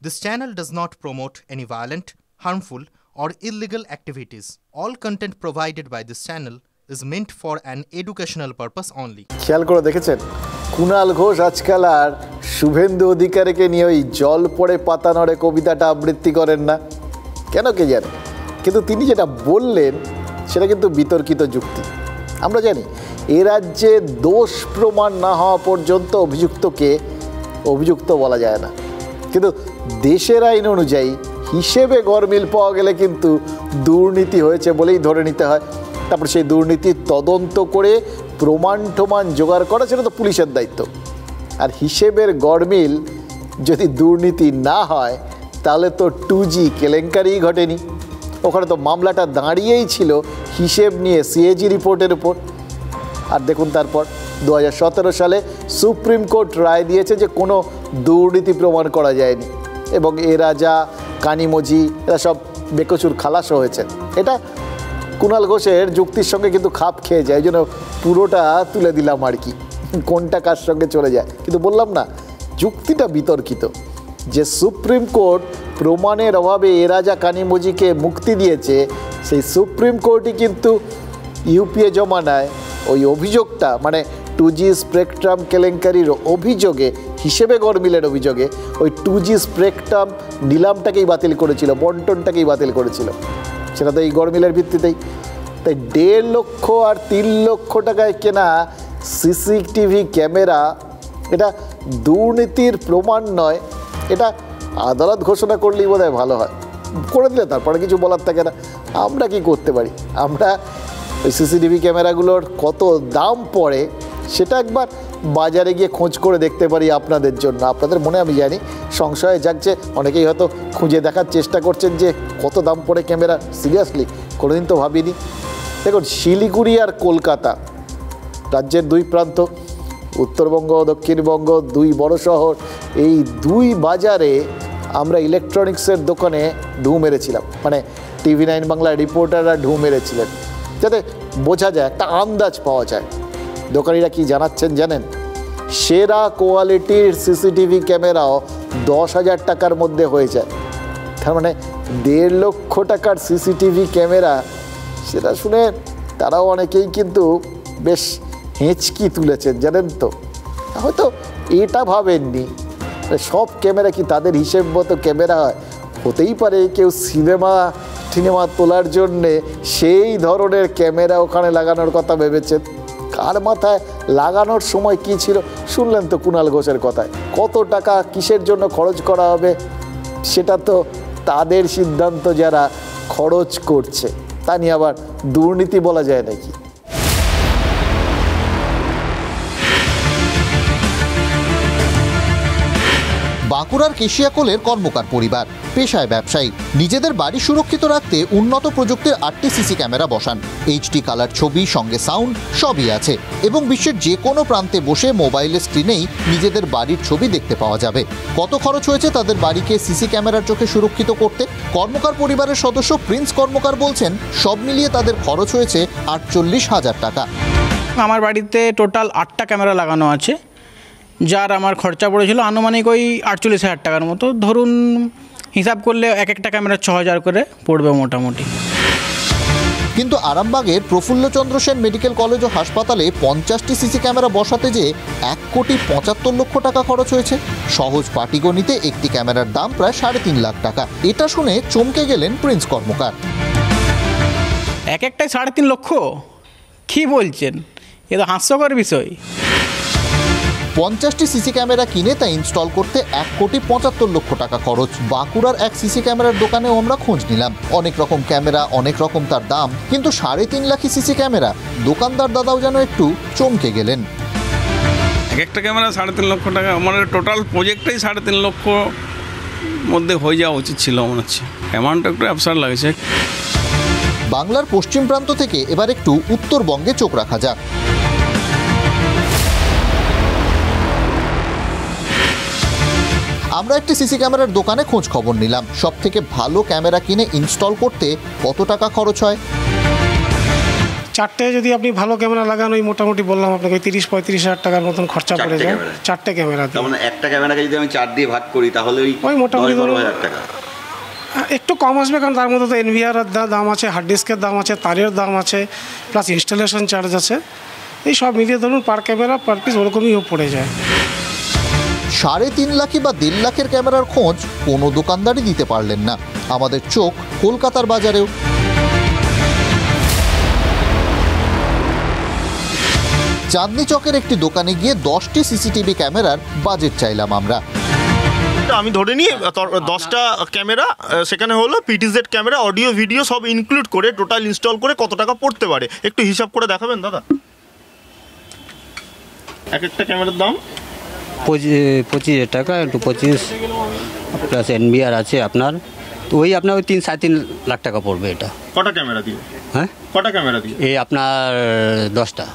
This channel does not promote any violent, harmful, or illegal activities. All content provided by this channel is meant for an educational purpose only. খেয়াল করে দেখেছেন কুণাল ঘোষ আজকাল আর শুভেন্দু অধিকারীকে নিয়ে ওই জল পড়ে পাতা নড়ে কবিতাটা আবৃত্তি করেন না, কেন কে জানে। কিন্তু তিনি যেটা বললেন সেটা কিন্তু বিতর্কিত যুক্তি। আমরা জানি এ রাজ্যে দোষ প্রমাণ না হওয়া পর্যন্ত অভিযুক্তকে অভিযুক্ত বলা যায় না, কিন্তু দেশের আইন অনুযায়ী হিসেবে গরমিল পাওয়া গেলে কিন্তু দুর্নীতি হয়েছে বলেই ধরে নিতে হয়। তারপর সেই দুর্নীতির তদন্ত করে প্রমাণ টমান জোগাড় করা সেটা তো পুলিশের দায়িত্ব। আর হিসেবের গরমিল যদি দুর্নীতি না হয় তাহলে তো 2G কেলেঙ্কারিই ঘটেনি। ওখানে তো মামলাটা দাঁড়িয়েই ছিল হিসেব নিয়ে CAG রিপোর্টের উপর। আর দেখুন তারপর 2017 সালে সুপ্রিম কোর্ট রায় দিয়েছে যে কোনো দুর্নীতি প্রমাণ করা যায়নি এবং এ রাজা কানিমজি এরা সব বেকসুর খালাস হয়েছে। এটা কুণাল ঘোষের যুক্তির সঙ্গে কিন্তু খাপ খেয়ে যায়, এই জন্য পুরোটা তুলে দিলাম আর কি, কোনটা কার সঙ্গে চলে যায়। কিন্তু বললাম না যুক্তিটা বিতর্কিত, যে সুপ্রিম কোর্ট প্রমাণের অভাবে এ রাজা কানিমজিকে মুক্তি দিয়েছে, সেই সুপ্রিম কোর্টই কিন্তু ইউপিএ জমানায় ওই অভিযোগটা মানে 2G স্পেকট্রাম কেলেঙ্কারির অভিযোগে হিসেবে গরমিলের অভিযোগে ওই 2G স্পেকট্রাম নিলামটাকেই বাতিল করেছিল, বন্টনটাকেই বাতিল করেছিল। সেটা তো এই গরমিলের ভিত্তিতেই। তাই 1.5 লক্ষ আর 3 লক্ষ টাকায় কেনা CCTV ক্যামেরা এটা দুর্নীতির প্রমাণ নয়, এটা আদালত ঘোষণা করলেই বোধহয় ভালো হয়। করে দিলে তারপরে কিছু বলার থাকে না। আমরা কি করতে পারি, আমরা ওই CCTV ক্যামেরাগুলোর কত দাম পড়ে সেটা একবার বাজারে গিয়ে খোঁজ করে দেখতে পারি আপনাদের জন্য। আপনাদের মনে আমি জানি সংশয়ে জাগছে, অনেকেই হয়তো খুঁজে দেখার চেষ্টা করছেন যে কত দাম পড়ে ক্যামেরা। সিরিয়াসলি কোনোদিন তো ভাবিনি। দেখুন শিলিগুড়ি আর কলকাতা রাজ্যের দুই প্রান্ত, উত্তরবঙ্গ দক্ষিণবঙ্গ দুই বড় শহর, এই দুই বাজারে আমরা ইলেকট্রনিক্সের দোকানে ঢু মেরেছিলাম, মানে TV9 বাংলা রিপোর্টাররা ঢু মেরেছিলেন, যাতে বোঝা যায়, একটা আন্দাজ পাওয়া যায়। দোকানিরা কি জানাচ্ছেন জানেন? সেরা কোয়ালিটির CCTV ক্যামেরাও 10,000 টাকার মধ্যে হয়ে যায়। তার মানে 1.5 লক্ষ টাকার CCTV ক্যামেরা, সেটা শুনে তারাও অনেকেই কিন্তু বেশ হেঁচকি তুলেছেন জানেন তো। হয়তো এটা ভাবেননি সব ক্যামেরা কি তাদের হিসেব মতো ক্যামেরা হয়। হতেই পারে কেউ সিনেমা তোলার জন্যে সেই ধরনের ক্যামেরা ওখানে লাগানোর কথা ভেবেছেন। কার মাথায় লাগানোর সময় কি ছিল শুনলেন তো কুণাল ঘোষের কথায়। কত টাকা কিসের জন্য খরচ করা হবে সেটা তো তাদের সিদ্ধান্ত, যারা খরচ করছে। তা নিয়ে আবার দুর্নীতি বলা যায় নাকি? বাঁকুড়ার কেশিয়াকোলের কর্মকার পরিবার, পেশায় ব্যবসায়ী, নিজেদের বাড়ি সুরক্ষিত রাখতে উন্নত প্রযুক্তির 8টি CC ক্যামেরা বসান। HD কালার ছবি সঙ্গে সাউন্ড সবই আছে এবং বিশ্বের যে কোনো প্রান্তে বসে মোবাইলের স্ক্রিনেই নিজেদের বাড়ির ছবি দেখতে পাওয়া যাবে। কত খরচ হয়েছে তাদের বাড়িকে CC ক্যামেরার চোখে সুরক্ষিত করতে? কর্মকার পরিবারের সদস্য প্রিন্স কর্মকার বলছেন সব মিলিয়ে তাদের খরচ হয়েছে 48,000 টাকা। আমার বাড়িতে টোটাল 8টা ক্যামেরা লাগানো আছে, যার আমার খরচা পড়েছিল আনুমানিক ওই 48,000 টাকার মতো। ধরুন হিসাব করলে এক একটা ক্যামেরা 6,000 করে পড়বে মোটামুটি। কিন্তু আরামবাগের প্রফুল্লচন্দ্র সেন মেডিকেল কলেজ ও হাসপাতালে 50টি CC ক্যামেরা বসাতে যে 1,75 লক্ষ টাকা খরচ হয়েছে। সহজ পাটিগণিতে একটি ক্যামেরার দাম প্রায় 3.5 লাখ টাকা। এটা শুনে চমকে গেলেন প্রিন্স কর্মকার। এক একটাই 3.5 লক্ষ? কী বলছেন, এ তো হাস্যকর বিষয়। 50টি CC ক্যামেরা কিনে তা ইনস্টল করতে 1,75 লক্ষ টাকা খরচ। বাঁকুড়ার এক CC ক্যামেরার দোকানেও আমরা খোঁজ নিলাম। অনেক রকম ক্যামেরা, অনেক রকম তার দাম, কিন্তু 3.5 লাখি CC ক্যামেরা। দোকানদার দাদাও যেন একটু চমকে গেলেন। এক একটা ক্যামেরা 3.5 লক্ষ টাকা, আমাদের টোটাল প্রজেক্টটাই 3.5 লক্ষ মধ্যে হয়ে যাওয়া উচিত ছিল মনে হচ্ছে। অ্যামাউন্টটা একটু অ্যাবসার্ড লাগছে। বাংলার পশ্চিম প্রান্ত থেকে এবার একটু উত্তরবঙ্গে চোখ রাখা যাক। আমরা একটি CC ক্যামেরার দোকানে খোঁজ খবর নিলাম। সব থেকে ভালো ক্যামেরা কিনে ইনস্টল করতে কত টাকা খরচ হয়? চারটে যদি আপনি ভালো ক্যামেরা লাগান, ওই মোটামুটি বললাম আপনাকে 30-35 হাজার টাকার মতন খরচা পড়ে যায় চারটে ক্যামেরা। তার মানে একটা ক্যামেরাকে যদি আমি 4 দিয়ে ভাগ করি তাহলে ওই মোটামুটি 10-12 টাকা একটু কম আসবে, কারণ তার মধ্যে তো এনভিআরের দাম আছে, হার্ড ডিস্কের দাম আছে, তারের দাম আছে, প্লাস ইনস্টলেশন চার্জ আছে। এই সব মিলিয়ে ধরুন পার ক্যামেরা পার পিস ওরকমই পড়ে যায়। 3.5 লাখ বা 1.5 লাখের ক্যামেরার খোঁজ কোনো দোকানদারই দিতে পারলেন না। আমাদের চোখ কলকাতার বাজারেও। চাঁদনি চকের একটি দোকানে গিয়ে 10টি সিসিটিভি ক্যামেরার বাজেট চাইলাম আমরা। আমি ধরে নিই 10টা ক্যামেরা, সেখানে হলো পিটিজেড ক্যামেরা, অডিও ভিডিও সব ইনক্লুড করে টোটাল ইনস্টল করে কত টাকা পড়তে পারে একটু হিসাব করে দেখাবেন দাদা? এক একটা ক্যামেরার দাম 25,000 টাকা, একটু 25 প্লাস এনবিআর আছে আপনার, তো ওই আপনার ওই 3-3.5 লাখ টাকা পড়বে। এটা কটা ক্যামেরা দিয়ে? হ্যাঁ, কটা ক্যামেরা দিয়ে? এই আপনার 10টা।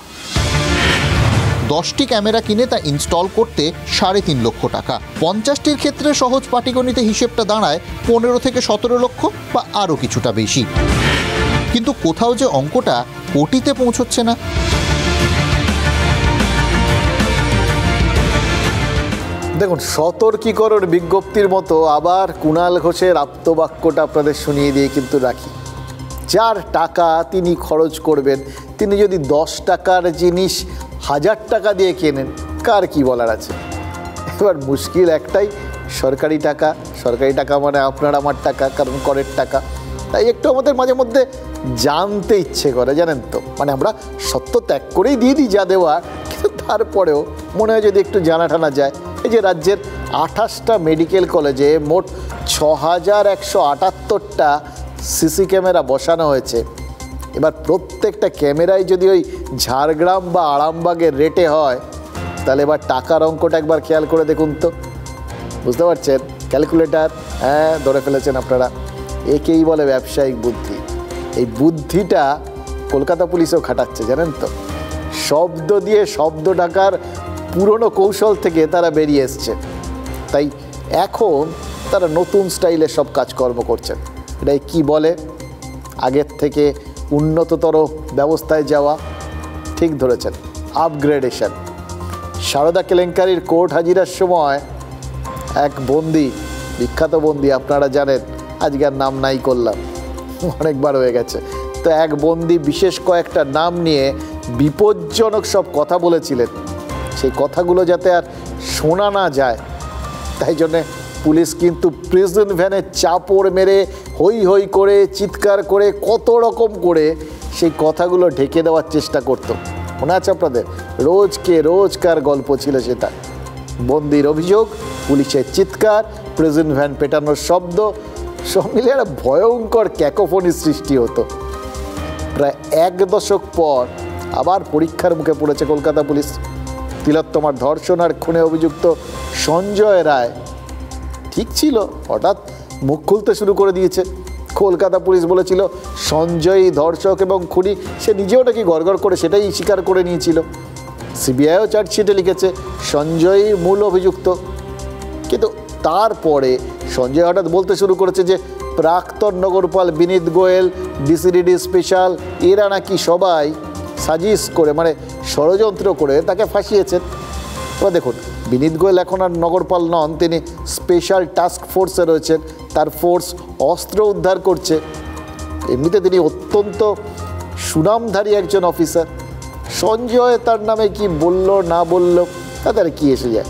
10টি ক্যামেরা কিনে তা ইনস্টল করতে 3.5 লক্ষ টাকা। 50টির ক্ষেত্রে সহজ পাটিগণিতে হিসেবটা দাঁড়ায় 15 থেকে 17 লক্ষ বা আরও কিছুটা বেশি। কিন্তু কোথাও যে অঙ্কটা কোটিতে পৌঁছচ্ছে না। দেখুন, সতর্কীকরণ বিজ্ঞপ্তির মতো আবার কুণাল ঘোষের আপ্তবাক্যটা আপনাদের শুনিয়ে দিয়ে কিন্তু রাখি। যার টাকা তিনি খরচ করবেন, তিনি যদি 10 টাকার জিনিস 1000 টাকা দিয়ে কেনেন, কার কি বলার আছে? এবার মুশকিল একটাই, সরকারি টাকা মানে আপনার আমার টাকা, কারণ করের টাকা। তাই একটু আমাদের মাঝে মধ্যে জানতে ইচ্ছে করে, জানেন তো, মানে আমরা সত্য ত্যাগ করেই দিয়ে দিই যা দেওয়া, কিন্তু তারপরেও মনে হয় যদি একটু জানা টানা যায়। এই যে রাজ্যের 28টা মেডিকেল কলেজে মোট 6178টা সিসি ক্যামেরা বসানো হয়েছে। এবার প্রত্যেকটা ক্যামেরায় যদি ওই ঝাড়গ্রাম বা আরামবাগের রেটে হয়, তাহলে এবার টাকার অঙ্কটা একবার খেয়াল করে দেখুন তো। বুঝতে পারছেন? ক্যালকুলেটার, হ্যাঁ, ধরে ফেলেছেন আপনারা। একেই বলে ব্যবসায়িক বুদ্ধি। এই বুদ্ধিটা কলকাতা পুলিশও খাটাচ্ছে, জানেন তো। শব্দ দিয়ে শব্দ ঢাকার পুরনো কৌশল থেকে তারা বেরিয়ে এসছে। তাই এখন তারা নতুন স্টাইলে সব কাজকর্ম করছেন। এটাই কি বলে, আগের থেকে উন্নততর ব্যবস্থায় যাওয়া। ঠিক ধরেছেন, আপগ্রেডেশন। সারদা কেলেঙ্কারির কোর্ট হাজিরার সময় এক বন্দি, বিখ্যাত বন্দি, আপনারা জানেন, আজকে আর নাম নাই করলাম, অনেকবার হয়ে গেছে। তো এক বন্দি বিশেষ কয়েকটা নাম নিয়ে বিপজ্জনক সব কথা বলেছিলেন। সেই কথাগুলো যাতে আর শোনা না যায়, তাই জন্যে পুলিশ কিন্তু প্রিজন ভ্যানে চাপড় মেরে, হই হই করে, চিৎকার করে, কত রকম করে সেই কথাগুলো ঢেকে দেওয়ার চেষ্টা করত। মনে আছে আপনাদের? রোজকার গল্প ছিল সেটা। বন্দির অভিযোগ, পুলিশের চিৎকার, প্রিজন ভ্যান পেটানোর শব্দ, সব মিলে একটা ভয়ঙ্কর ক্যাকোফোনির সৃষ্টি হতো। প্রায় 1 দশক পর আবার পরীক্ষার মুখে পড়েছে কলকাতা পুলিশ। তিলোত্তমার ধর্ষণ আর খুনে অভিযুক্ত সঞ্জয় রায় ঠিক ছিল, হঠাৎ মুখ খুলতে শুরু করে দিয়েছে। কলকাতা পুলিশ বলেছিল সঞ্জয় ধর্ষক এবং খুনি, সে নিজেও নাকি গড়গড় করে সেটাই স্বীকার করে নিয়েছিল। সিবিআইও চার্জশিটে লিখেছে সঞ্জয় মূল অভিযুক্ত। কিন্তু তারপরে সঞ্জয় হঠাৎ বলতে শুরু করেছে যে প্রাক্তন নগরপাল বিনীত গোয়েল, ডিসিডিডি স্পেশাল, এরা নাকি সবাই সাজিশ করে, মানে ষড়যন্ত্র করে তাকে ফাঁসিয়েছেন। এবার দেখুন, বিনীত গোয়েল এখন আর নগরপাল নন, তিনি স্পেশাল টাস্ক ফোর্সে রয়েছেন। তার ফোর্স অস্ত্র উদ্ধার করছে। এমনিতে তিনি অত্যন্ত সুনামধারী একজন অফিসার। সঞ্জয় তার নামে কি বলল না বলল তাদের কি এসে যায়।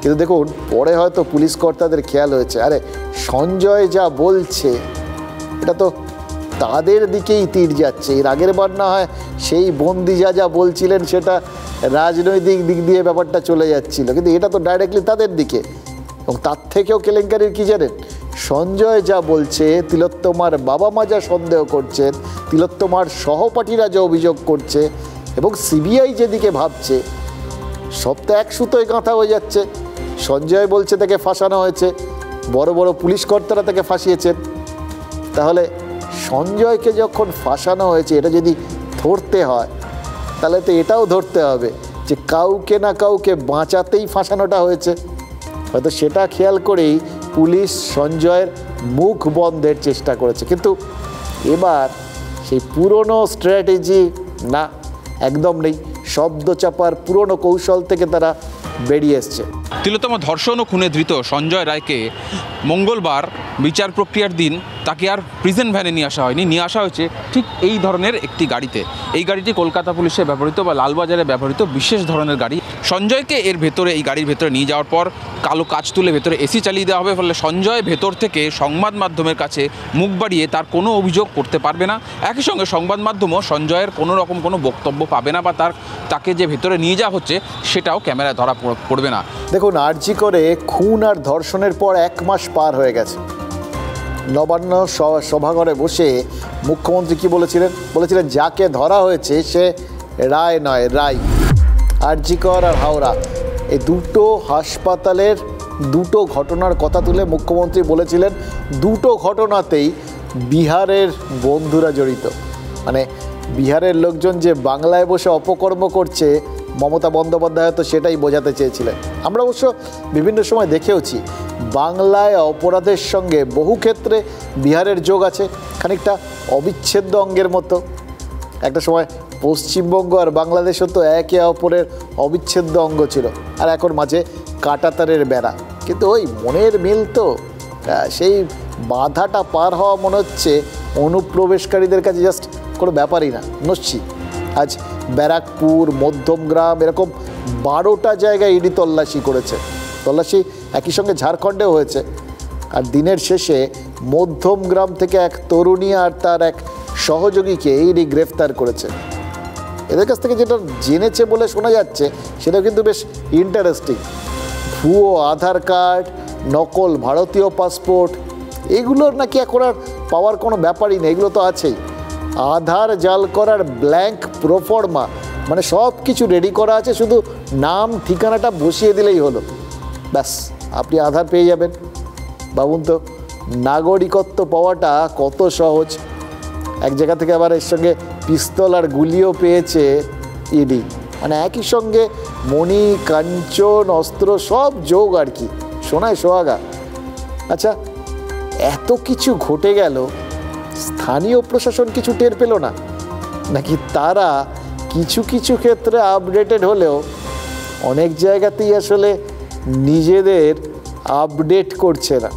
কিন্তু দেখুন, পরে হয়তো পুলিশ কর্তাদের খেয়াল হয়েছে, আরে সঞ্জয় যা বলছে এটা তো তাদের দিকেই তীর যাচ্ছে। এর আগের বার না হয় সেই বন্দি যা বলছিলেন সেটা রাজনৈতিক দিক দিয়ে ব্যাপারটা চলে যাচ্ছিল, কিন্তু এটা তো ডাইরেক্টলি তাদের দিকে। এবং তার থেকেও কেলেঙ্কারির কি জানেন, সঞ্জয় যা বলছে, তিলোত্তমার বাবা মা যা সন্দেহ করছেন, তিলোত্তমার সহপাঠীরা যা অভিযোগ করছে, এবং সিবিআই যেদিকে ভাবছে, সব তো এক সুতোয় গাঁথা হয়ে যাচ্ছে। সঞ্জয় বলছে তাকে ফাঁসানো হয়েছে, বড় বড় পুলিশ কর্তারা তাকে ফাঁসিয়েছেন। তাহলে সঞ্জয়কে যখন ফাঁসানো হয়েছে, এটা যদি ধরতে হয়, তাহলে তো এটাও ধরতে হবে যে কাউকে না কাউকে বাঁচাতেই ফাঁসানোটা হয়েছে। হয়তো সেটা খেয়াল করেই পুলিশ সঞ্জয়ের মুখ বন্ধের চেষ্টা করেছে। কিন্তু এবার সেই পুরনো স্ট্র্যাটেজি না, একদম নেই। শব্দ চাপার পুরনো কৌশল থেকে তারা বেরিয়ে এসছে। তিলোত্তমা ধর্ষণ ও খুনে ধৃত সঞ্জয় রায়কে মঙ্গলবার বিচার প্রক্রিয়ার দিন তাকে আর প্রিজন ভ্যানে নিয়ে আসা হয়নি, নিয়ে আসা হয়েছে ঠিক এই ধরনের একটি গাড়িতে। এই গাড়িটি কলকাতা পুলিশে ব্যবহৃত বা লালবাজারে ব্যবহৃত বিশেষ ধরনের গাড়ি। সঞ্জয়কে এর ভেতরে, এই গাড়ির ভেতরে নিয়ে যাওয়ার পর কালো কাচ তুলে ভেতরে এসি চালিয়ে দেওয়া হবে, ফলে সঞ্জয় ভেতর থেকে সংবাদ মাধ্যমের কাছে মুখ বাড়িয়ে তার কোনো অভিযোগ করতে পারবে না। একই সঙ্গে সংবাদ মাধ্যমও সঞ্জয়ের কোনো রকম কোনো বক্তব্য পাবে না, বা তাকে যে ভেতরে নিয়ে যাওয়া হচ্ছে সেটাও ক্যামেরায় ধরা পড়বে না। দেখুন, আরজি করে খুন আর ধর্ষণের পর 1 মাস পার হয়ে গেছে। নবান্ন সভাঘরে বসে মুখ্যমন্ত্রী কি বলেছিলেন যাকে ধরা হয়েছে সে রায় নয় রাই। আরজি কর আর হাওড়া, এই দুটো হাসপাতালের দুটো ঘটনার কথা তুলে মুখ্যমন্ত্রী বলেছিলেন দুটো ঘটনাতেই বিহারের বন্ধুরা জড়িত। মানে বিহারের লোকজন যে বাংলায় বসে অপকর্ম করছে, মমতা বন্দ্যোপাধ্যায় হয়তো সেটাই বোঝাতে চেয়েছিলেন। আমরা অবশ্য বিভিন্ন সময় দেখেওছি বাংলায় অপরাধের সঙ্গে বহু ক্ষেত্রে বিহারের যোগ আছে, খানিকটা অবিচ্ছেদ্য অঙ্গের মতো। একটা সময় পশ্চিমবঙ্গ আর বাংলাদেশও তো একে অপরের অবিচ্ছেদ্য অঙ্গ ছিল, আর এখন মাঝে কাঁটাতারের বেড়া। কিন্তু ওই মনের মিল তো, সেই বাধাটা পার হওয়া মনে হচ্ছে অনুপ্রবেশকারীদের কাছে জাস্ট কোনো ব্যাপারই না, নস্যি। আজ ব্যারাকপুর, মধ্যমগ্রাম, এরকম 12টা জায়গায় ইডি তল্লাশি করেছে। তল্লাশি একই সঙ্গে ঝাড়খণ্ডেও হয়েছে। আর দিনের শেষে মধ্যমগ্রাম থেকে এক তরুণী আর তার এক সহযোগীকে ইডি গ্রেফতার করেছে। এদের কাছ থেকে যেটা জেনেছে বলে শোনা যাচ্ছে সেটা কিন্তু বেশ ইন্টারেস্টিং। ভুয়ো আধার কার্ড, নকল ভারতীয় পাসপোর্ট, এগুলোর নাকি এখন আর পাওয়ার কোনো ব্যাপারই নেই, এগুলো তো আছেই। আধার জাল করার ব্ল্যাঙ্ক প্রোফর্মা, মানে সব কিছু রেডি করা আছে, শুধু নাম ঠিকানাটা বসিয়ে দিলেই হলো, ব্যাস আপনি আধার পেয়ে যাবেন। ভাবুন তো, নাগরিকত্ব পাওয়াটা কত সহজ। এক জায়গা থেকে আবার এর সঙ্গে পিস্তল আর গুলিও পেয়েছে ইডি। মানে একই সঙ্গে মণি, কাঞ্চন, অস্ত্র সব যোগ আর কি, সোনায় সোহাগা। আচ্ছা, এত কিছু ঘটে গেল, স্থানীয় প্রশাসন কিছু টের পেল না নাকি? তারা কিছু কিছু ক্ষেত্রে আপডেটেড হলেও অনেক জায়গাতেই আসলে নিজেদের আপডেট করছে না।